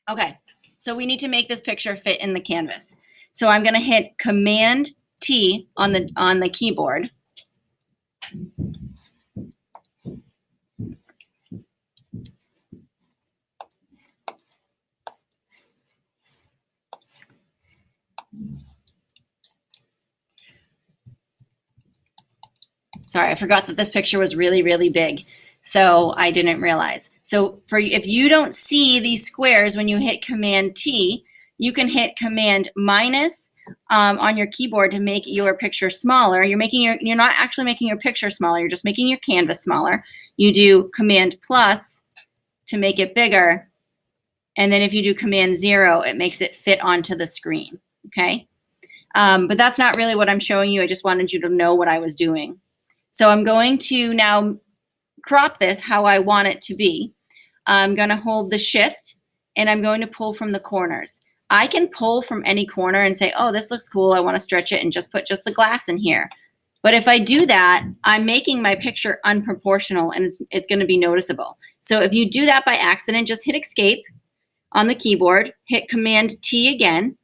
Okay, so we need to make this picture fit in the canvas. So I'm going to hit Command T on the keyboard. Sorry, I forgot that this picture was really, really big. So I didn't realize. So if you don't see these squares when you hit Command T, you can hit Command minus on your keyboard to make your picture smaller. You're not actually making your picture smaller, you're just making your canvas smaller. You do Command plus to make it bigger. And then if you do Command 0, it makes it fit onto the screen, okay? But that's not really what I'm showing you. I just wanted you to know what I was doing. So I'm going to now crop this how I want it to be. I'm going to hold the shift and I'm going to pull from the corners. I can pull from any corner and say, oh, this looks cool. I want to stretch it and just put just the glass in here. But if I do that, I'm making my picture unproportional and it's going to be noticeable. So if you do that by accident, just hit Escape on the keyboard, hit Command T again,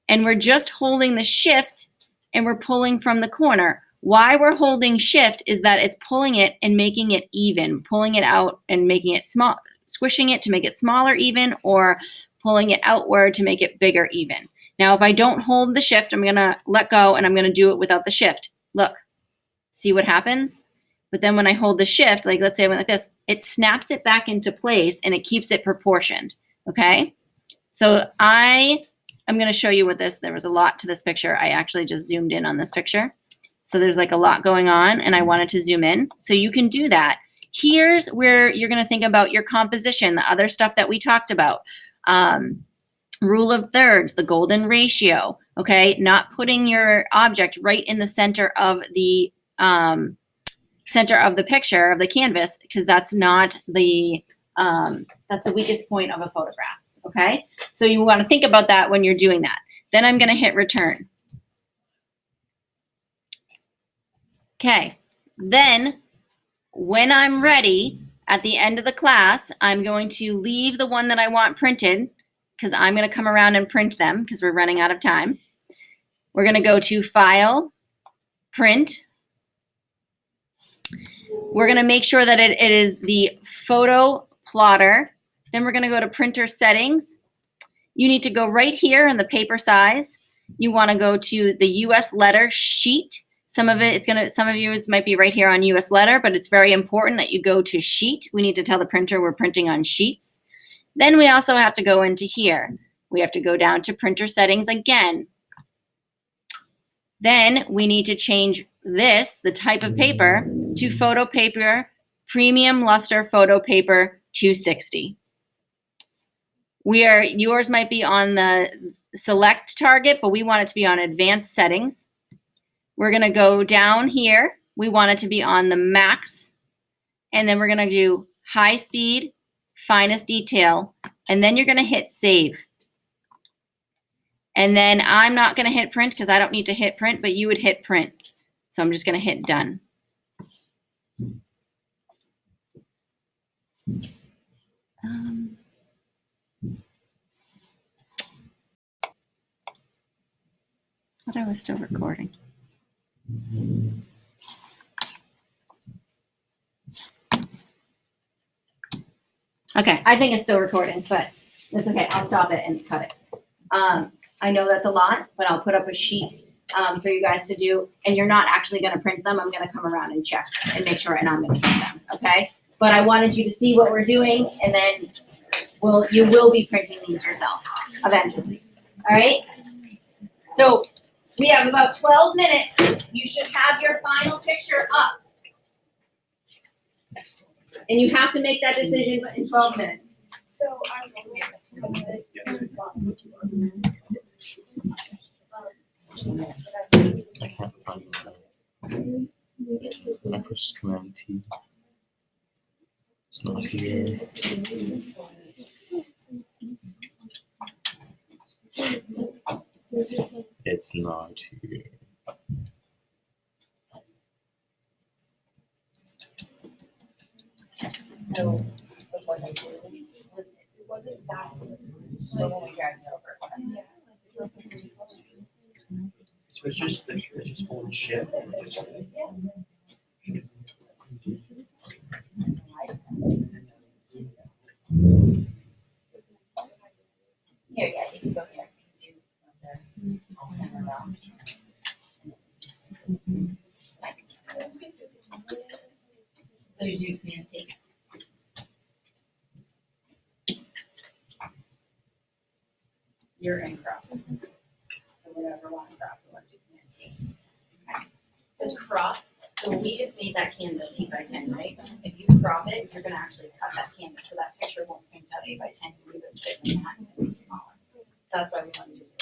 and we're just holding the shift and we're pulling from the corner. Why we're holding shift is that it's pulling it and making it even, pulling it out and making it small, squishing it to make it smaller even, or pulling it outward to make it bigger even. Now, if I don't hold the shift, I'm gonna let go and I'm gonna do it without the shift. Look, see what happens? But then when I hold the shift, like let's say I went like this, it snaps it back into place and it keeps it proportioned, okay? So I'm gonna show you what there was a lot to this picture. I actually just zoomed in on this picture. So there's like a lot going on and I wanted to zoom in. So you can do that. Here's where you're going to think about your composition, the other stuff that we talked about. Rule of thirds, the golden ratio, okay? Not putting your object right in the center of the picture, of the canvas, because that's not that's the weakest point of a photograph, okay? So you want to think about that when you're doing that. Then I'm going to hit return. Okay, then when I'm ready at the end of the class, I'm going to leave the one that I want printed because I'm going to come around and print them because we're running out of time. We're going to go to File, Print. We're going to make sure that it is the photo plotter. Then we're going to go to Printer Settings. You need to go right here in the paper size. You want to go to the US letter sheet. Some of you might be right here on US letter, but it's very important that you go to sheet. We need to tell the printer we're printing on sheets. Then we also have to go into here. We have to go down to printer settings again. Then we need to change this, the type of paper, to photo paper, premium luster photo paper 260. Yours might be on the select target, but we want it to be on advanced settings. We're going to go down here. We want it to be on the max. And then we're going to do high speed, finest detail. And then you're going to hit save. And then I'm not going to hit print because I don't need to hit print, but you would hit print. So I'm just going to hit done. I thought I was still recording. Okay, I think it's still recording, but it's okay. I'll stop it and cut it. I know that's a lot, but I'll put up a sheet for you guys to do, and you're not actually going to print them. I'm going to come around and check and make sure, and I'm going to print them, okay? But I wanted you to see what we're doing, and then you will be printing these yourself eventually, all right? So we have about 12 minutes. You should have your final picture up. And you have to make that decision in 12 minutes. So I can't find it. I pushed Command T. It's not here. It's not here. So it wasn't that. So when we drag it over. So it's just holding shit. Here, yeah, you can go here. You can do the camera around. So you do command T. You're in crop. So whatever one crop, you want to do command T. Okay. Because crop, so we just made that canvas 8x10, right? If you crop it, you're gonna actually cut that canvas, so that picture won't print out 8x10, you leave it fit in that, it's gonna be smaller. That's why we want to do this.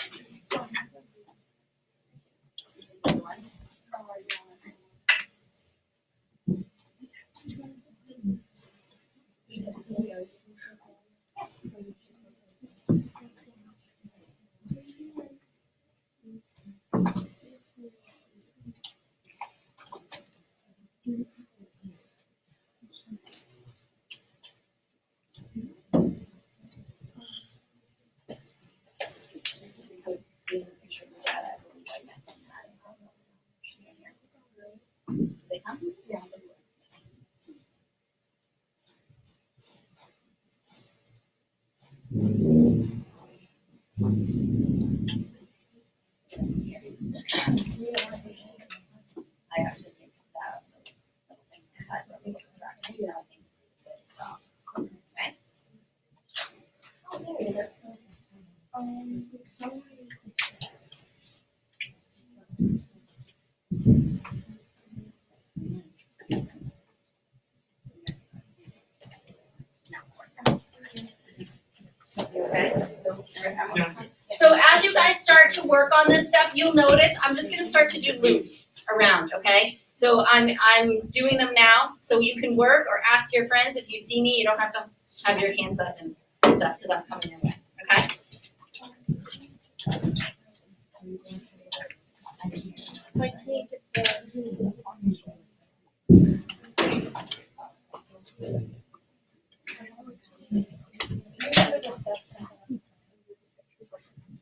See the picture of that, I believe I mentioned that. They come? Yeah. I actually think that little thing that really distracting. I think it's good. Okay. Oh, there it is. Okay. So as you guys start to work on this stuff, you'll notice I'm just gonna start to do loops around, okay? So I'm doing them now, so you can work or ask your friends. If you see me, you don't have to have your hands up and stuff, because I'm coming your way, okay?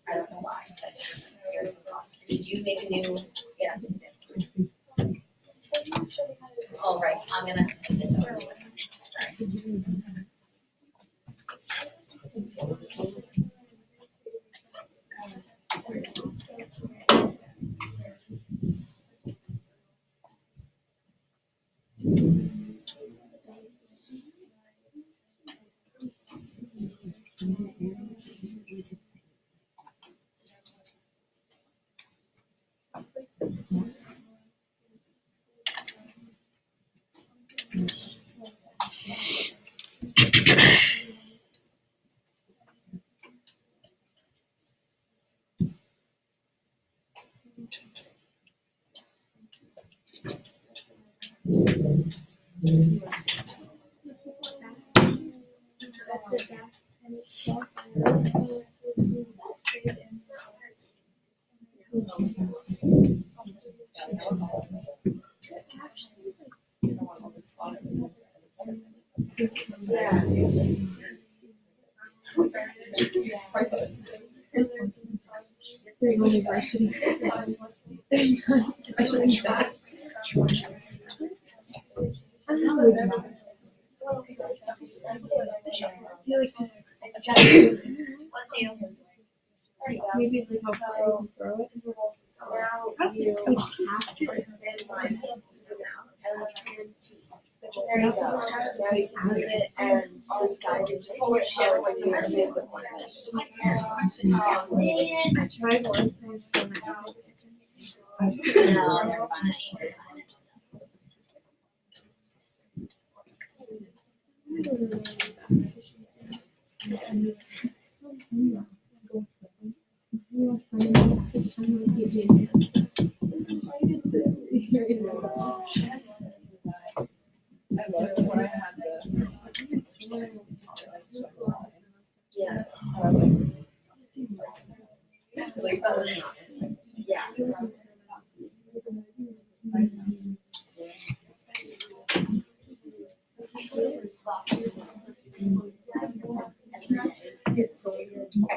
I don't know why. Did you make a new? Yeah. Oh, right. I'm gonna have to send it over. Sorry. University. There's not especially that. I don't know. Do you like just maybe it's like how far you can throw it? I don't think it's like cast it. There you go. Now you can move it and on the side you just pull it shut when you have it with one I tried once and I still No, they're fine. I love it when I have the. Yeah. Like, that was nice. Yeah. It's so weird.